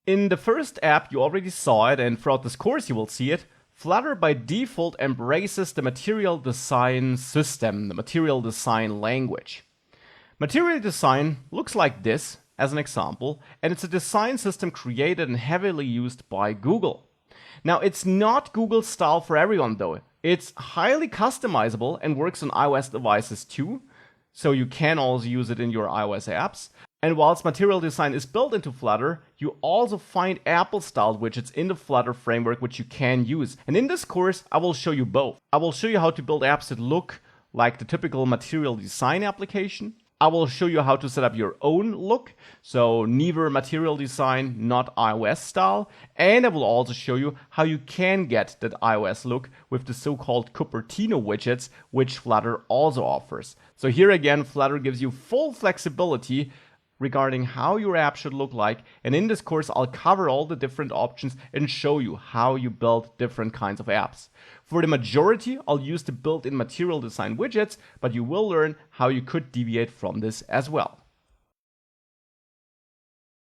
In the first app, you already saw it, and throughout this course you will see it. Flutter by default embraces the material design system, the material design language. Material design looks like this, as an example, and it's a design system created and heavily used by Google. Now, it's not Google style for everyone though. It's highly customizable and works on iOS devices too, so you can also use it in your iOS apps. And whilst material design is built into Flutter, you also find Apple-styled widgets in the Flutter framework which you can use. And in this course, I will show you both. I will show you how to build apps that look like the typical material design application. I will show you how to set up your own look, so neither material design, not iOS style. And I will also show you how you can get that iOS look with the so-called Cupertino widgets, which Flutter also offers. So here again, Flutter gives you full flexibility regarding how your app should look like, and in this course I'll cover all the different options and show you how you build different kinds of apps. For the majority, I'll use the built-in material design widgets, but you will learn how you could deviate from this as well.